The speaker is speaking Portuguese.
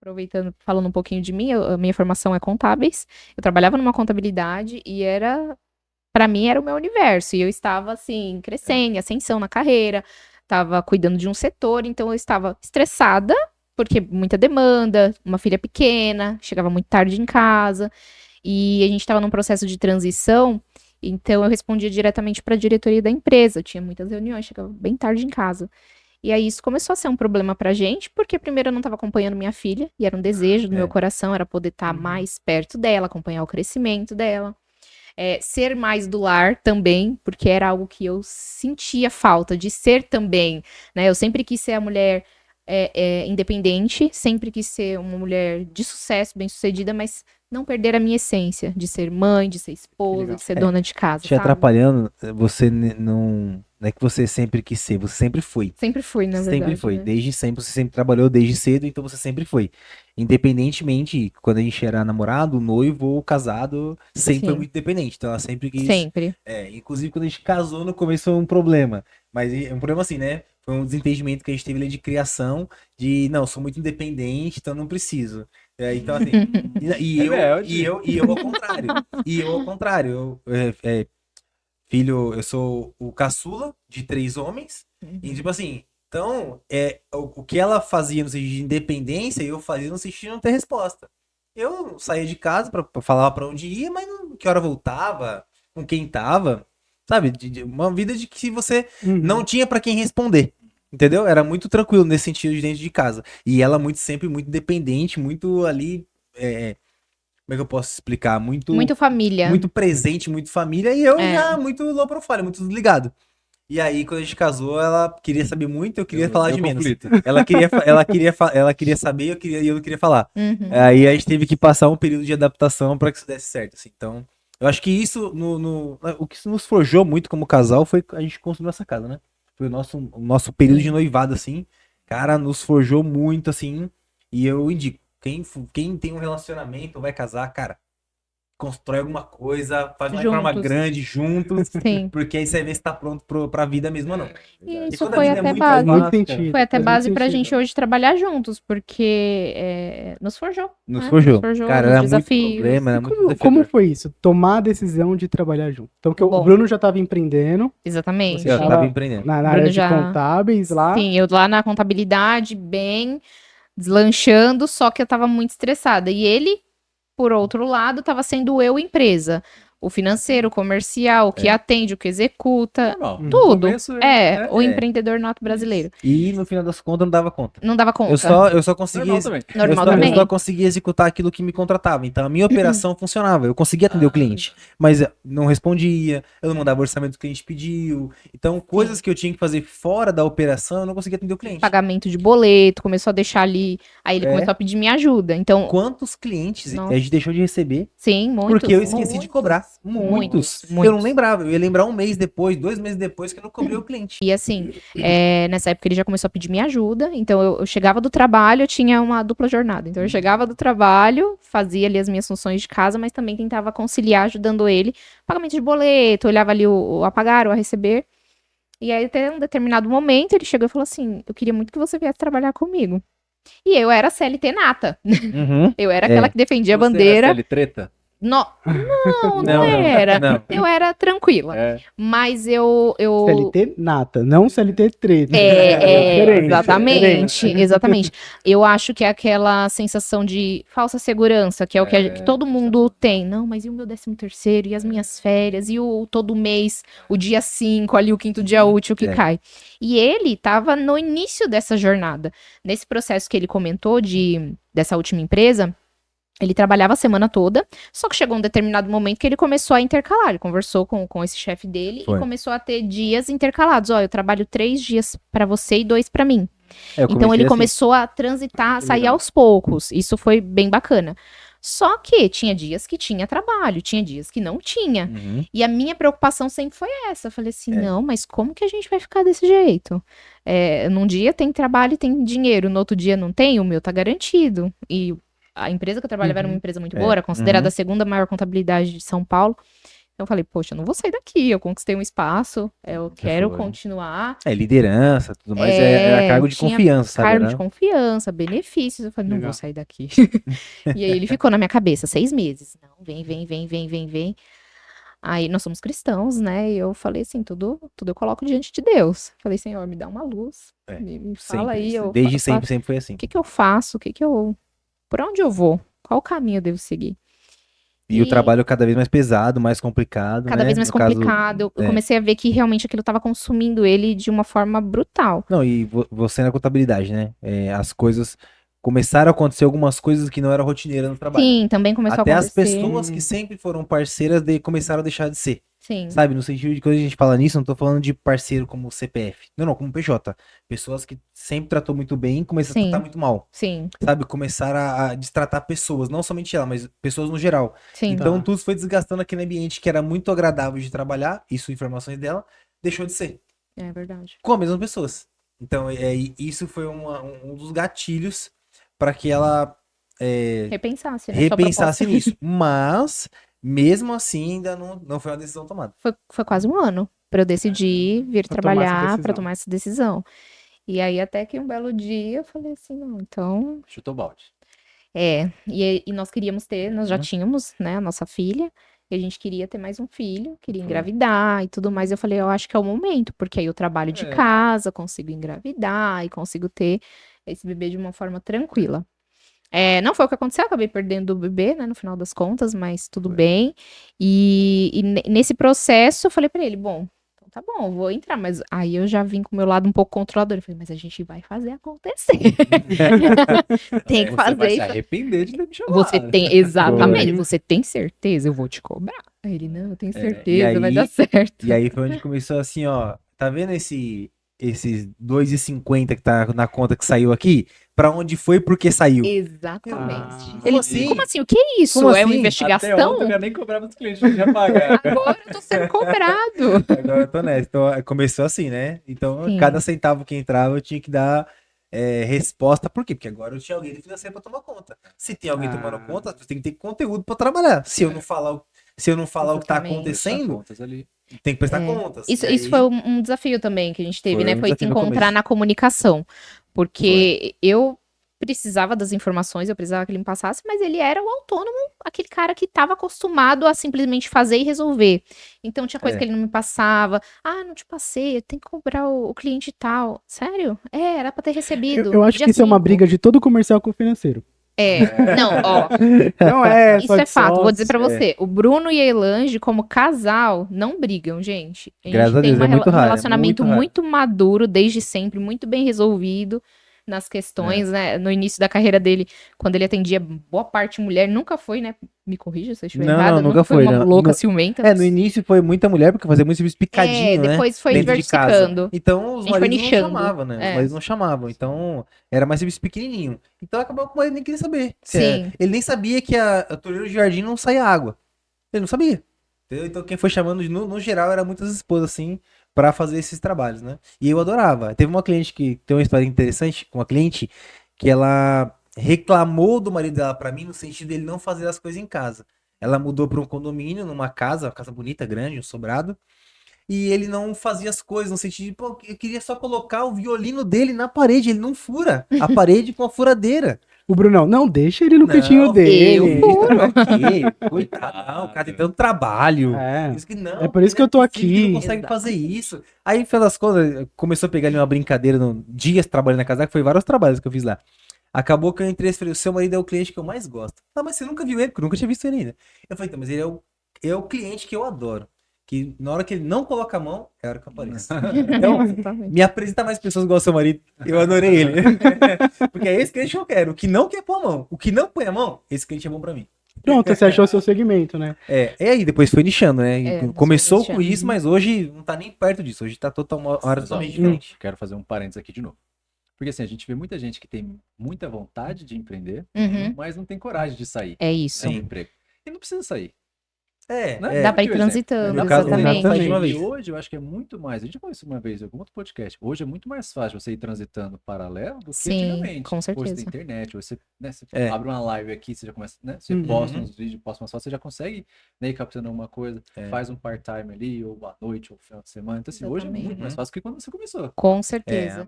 aproveitando, falando um pouquinho de mim, a minha formação é contábeis. Eu trabalhava numa contabilidade e para mim era o meu universo. E eu estava assim, crescendo, em ascensão na carreira, estava cuidando de um setor, então eu estava estressada, porque muita demanda, uma filha pequena, chegava muito tarde em casa, e a gente estava num processo de transição, então eu respondia diretamente para a diretoria da empresa. Eu tinha muitas reuniões, chegava bem tarde em casa. E aí isso começou a ser um problema pra gente, porque primeiro eu não estava acompanhando minha filha, e era um desejo do meu coração, era poder estar mais perto dela, acompanhar o crescimento dela. Ser mais do lar também, porque era algo que eu sentia falta de ser também, né? Eu sempre quis ser a mulher independente, sempre quis ser uma mulher de sucesso, bem-sucedida, mas não perder a minha essência de ser mãe, de ser esposa, de ser dona de casa, Te sabe? atrapalhando, você não é que você sempre quis ser, você sempre foi. Sempre fui, na verdade. Sempre foi, né? desde sempre, você sempre trabalhou desde cedo, então você sempre foi. Independentemente, quando a gente era namorado, noivo ou casado, sempre foi Sim. muito independente. Então ela sempre quis. Sempre. Inclusive, quando a gente casou, no começo foi um problema. Mas é um problema assim, né? Foi um desentendimento que a gente teve ali de criação, de não, sou muito independente, então não preciso. Então, assim, e eu ao contrário. E eu ao contrário. Filho, eu sou o caçula de 3 homens. E tipo assim, então, o que ela fazia no sentido de independência, eu fazia no sentido de não ter resposta. Eu saía de casa pra falar pra onde ia, mas que hora voltava, com quem tava, sabe? Uma vida de que você não tinha pra quem responder. Entendeu? Era muito tranquilo nesse sentido de dentro de casa. E ela sempre muito independente, muito ali. Como é que eu posso explicar? Muito família. Muito presente, muito família, e eu É. já muito low profile, muito desligado. E aí, quando a gente casou, ela queria saber muito, eu queria falar de menos. Ela queria saber, e eu não queria falar. Uhum. Aí a gente teve que passar um período de adaptação para que isso desse certo, assim. Então, eu acho que isso, o que nos forjou muito como casal foi a gente construir essa casa, né? Foi o nosso período de noivado, assim. Cara, nos forjou muito, assim. E eu indico, quem tem um relacionamento, vai casar, cara, constrói alguma coisa, faz uma reforma grande juntos, Sim. porque aí você vê se tá pronto pra vida mesmo ou não. E isso quando a foi vida até muito base. fácil, Muito sentido. Foi até Faz base muito pra sentido. gente hoje trabalhar juntos, porque nos forjou. Nos né? forjou. Nos forjou, Cara, nos era muito desafios. problema, era E muito como desafiador. foi isso? Tomar a decisão de trabalhar junto. Então, porque o Bom. Bruno já estava empreendendo, Exatamente. você Eu estava tava empreendendo. na Bruno área de já- contábeis lá. Sim, eu lá na contabilidade, bem deslanchando, só que eu tava muito estressada. E ele, por outro lado, tava sendo eu empresa. O financeiro, o comercial, o que atende, o que executa, Normal. No tudo. começo, O empreendedor nato brasileiro. E no final das contas não dava conta. Não dava conta. Eu só conseguia. Normal também. Normal eu também. só conseguia executar aquilo que me contratava. Então a minha operação funcionava. Eu conseguia atender o cliente. Mas não respondia, eu não mandava o orçamento que o cliente pediu. Então, coisas que eu tinha que fazer fora da operação, eu não conseguia atender o cliente. Pagamento de boleto, começou a deixar ali. Aí ele começou a pedir minha ajuda. Então, Quantos clientes Nossa. a gente deixou de receber sim, muitos. porque eu esqueci de cobrar? Muitos. Eu não lembrava. Eu ia lembrar 1 mês depois, 2 meses depois que eu não cobrei o cliente. E assim, nessa época ele já começou a pedir minha ajuda. Então eu chegava do trabalho, eu tinha uma dupla jornada. Então eu chegava do trabalho, fazia ali as minhas funções de casa, mas também tentava conciliar ajudando ele. Pagamento de boleto, olhava ali o a pagar ou a receber. E aí até um determinado momento ele chegou e falou assim: eu queria muito que você viesse trabalhar comigo. E eu era CLT nata. Eu era aquela que defendia a bandeira. Você treta? Não era. Não. Eu era tranquila. Mas eu. CLT nata, não CLT treta. Diferente, exatamente, diferente. exatamente. Eu acho que é aquela sensação de falsa segurança, que é o que todo mundo tem. Não, mas e o meu 13º, e as minhas férias, e o todo mês, o dia 5, ali o 5º dia útil que cai. E ele estava no início dessa jornada. Nesse processo que ele comentou dessa última empresa, ele trabalhava a semana toda, só que chegou um determinado momento que ele começou a intercalar. Ele conversou com esse chefe dele e começou a ter dias intercalados. Ó, eu trabalho 3 dias pra você e 2 pra mim. Então ele começou a transitar, a sair aos poucos. Isso foi bem bacana. Só que tinha dias que tinha trabalho, tinha dias que não tinha. E a minha preocupação sempre foi essa. Eu falei assim, não, mas como que a gente vai ficar desse jeito? Num dia tem trabalho e tem dinheiro, no outro dia não tem, o meu tá garantido. E a empresa que eu trabalhava era uma empresa muito boa, era considerada a segunda maior contabilidade de São Paulo. Então eu falei, poxa, eu não vou sair daqui, eu conquistei um espaço, eu quero foi. continuar. É liderança, tudo mais, era cargo de Tinha confiança, sabe? cargo Né? de confiança, benefícios. Eu falei, não Legal. vou sair daqui. E aí ele ficou na minha cabeça 6 meses. Não, vem, vem, vem, vem, vem, vem. Aí nós somos cristãos, né? E eu falei assim, tudo eu coloco diante de Deus. Falei, Senhor, me dá uma luz. É, Me fala Sempre. aí. Desde sempre foi assim. O que que eu faço? Por onde eu vou? Qual caminho eu devo seguir? E o trabalho cada vez mais pesado, mais complicado, Cada né? vez mais No caso, complicado. Eu é. comecei a ver que realmente aquilo estava consumindo ele de uma forma brutal. Não, e você na contabilidade, né? As coisas começaram a acontecer algumas coisas que não eram rotineiras no trabalho. Sim, também começou Até a as acontecer. pessoas que sempre foram parceiras começaram a deixar de ser. Sim, Sabe? No sentido de quando a gente fala nisso, não tô falando de parceiro como CPF. Não, como PJ. Pessoas que sempre tratou muito bem começaram a tratar sim, muito mal. sim, Sabe? Começaram a destratar pessoas, não somente ela, mas pessoas no geral. sim. Então Tá. tudo foi desgastando aquele ambiente que era muito agradável de trabalhar, isso informações dela, deixou de ser. É verdade. Com as mesmas pessoas. Então, isso foi um dos gatilhos para que ela Repensasse, né? Sua repensasse proposta. nisso. Mas, mesmo assim, ainda não foi uma decisão tomada. Foi quase um ano para eu decidir vir Pra tomar essa trabalhar, para decisão. tomar essa decisão. E aí, até que um belo dia, eu falei assim, não, então. Chutou o balde. E nós queríamos ter, nós já Uhum. tínhamos, né, a nossa filha, e a gente queria ter mais um filho, queria engravidar e tudo mais. Eu falei, eu acho que é o momento, porque aí eu trabalho de casa, consigo engravidar e consigo ter esse bebê de uma forma tranquila. Não foi o que aconteceu, eu acabei perdendo o bebê, né, no final das contas, mas tudo bem. E nesse processo eu falei pra ele, bom, então tá bom, eu vou entrar, mas aí eu já vim com o meu lado um pouco controlador. Eu falei, mas a gente vai fazer acontecer. Tem que Você vai fazer se isso. arrepender de ter me chamado. Você tem, exatamente, Foi. você tem certeza? Eu vou te cobrar. Aí ele, não, eu tenho e certeza, vai aí- dar certo. E aí foi onde começou assim, ó. Tá vendo esses 2,50 que tá na conta que saiu aqui? Pra onde foi porque saiu? Exatamente. Ah, Ele, assim? como assim? O que é isso? Como É uma assim? Até investigação? ontem eu já nem cobrava dos clientes, eu já pagava. Agora eu tô sendo cobrado. Agora eu tô nessa. Então, começou assim, né? Então, Sim. cada centavo que entrava, eu tinha que dar resposta. Por quê? Porque agora eu tinha alguém do financeiro pra tomar conta. Se tem alguém tomando conta, você tem que ter conteúdo pra trabalhar. Se eu não falar, o que tá Exatamente. acontecendo, Contas ali. tem que prestar contas. Isso, E isso aí- foi um desafio também que a gente teve, Foi né? um Foi se desafio no encontrar começo. na comunicação. Porque eu precisava das informações, eu precisava que ele me passasse, mas ele era o autônomo, aquele cara que estava acostumado a simplesmente fazer e resolver. Então tinha coisa É. que ele não me passava. Ah, não te passei, tem que cobrar o cliente tal. Sério? Era pra ter recebido. Eu acho dia que isso é uma 5. briga de todo comercial com o financeiro. Não, ó, Não é, isso só é de fato. Vou sócio. dizer pra você. O Bruno e a Elange, como casal, não brigam, gente. A gente Graças a tem Deus, é muito um raro, é relacionamento muito raro. muito maduro desde sempre, muito bem resolvido nas questões, né? No início da carreira dele, quando ele atendia boa parte mulher, nunca foi, né? Me corrija se eu estiver Não, errada. não, nunca Nunca foi foi, uma não. louca No- ciumenta. No início foi muita mulher, porque fazia muito serviço picadinho, né? Depois foi Dentro de casa. diversificando. Então os A gente foi maridos não nichando. chamavam, né? Os É. maridos não chamavam. Então era mais serviço pequenininho. Então acabou que o marido nem queria saber. Sim. Ele nem sabia que a torneira do jardim não saía água. Ele não sabia. Entendeu? Então quem foi chamando, no geral, era muitas esposas, assim, pra fazer esses trabalhos, né? E eu adorava. Teve uma cliente que tem uma história interessante com uma cliente que ela reclamou do marido dela pra mim no sentido dele não fazer as coisas em casa. Ela mudou para um condomínio, numa casa, uma casa bonita, grande, um sobrado. E ele não fazia as coisas, no sentido de, pô, eu queria só colocar o violino dele na parede. Ele não fura a parede com a furadeira. O Brunão, não, deixa ele no Não, cantinho dele. eu- Coitado, não, o cara tem tanto trabalho. É. Isso que não, É por isso que eu tô não é possível que aqui. não consegue fazer isso. Aí, no final das contas, começou a pegar ali uma brincadeira dias trabalhando na casa, que foi vários trabalhos que eu fiz lá. Acabou que eu entrei e falei, o seu marido é o cliente que eu mais gosto. Ah, mas você nunca viu ele, porque eu nunca tinha visto ele ainda. Eu falei, então, mas ele é o cliente que eu adoro. Que na hora que ele não coloca a mão, é a hora que eu apareço. Então, Exatamente. me apresenta mais pessoas igual ao seu marido. Eu adorei ele. Porque é esse cliente que eu quero. O que não quer pôr a mão. O que não põe a mão, esse cliente é bom pra mim. Pronto, você achou seu segmento, né? E aí depois foi nichando, né? E nós começou fomos com nichando. isso, mas hoje não tá nem perto disso. Hoje tá uma hora totalmente diferente. Quero fazer um parênteses aqui de novo. Porque assim, a gente vê muita gente que tem muita vontade de empreender, Uhum. mas não tem coragem de sair É isso. do emprego. E não precisa sair. Né? Dá pra ir Por exemplo, transitando, no caso, exatamente. faz de uma vez. E hoje eu acho que é muito mais. A gente falou isso uma vez em algum outro podcast. Hoje é muito mais fácil você ir transitando paralelo do que Sim, antigamente. com Hoje você certeza. tem internet, hoje você, né, você É. abre uma live aqui, você já começa, né? Você Uhum. posta uns vídeos, posta umas fotos, você já consegue, né, ir captando alguma coisa, É. faz um part-time ali, ou à noite, ou final de semana. Então, assim, hoje é muito Exatamente. mais fácil do que quando você começou. Com certeza.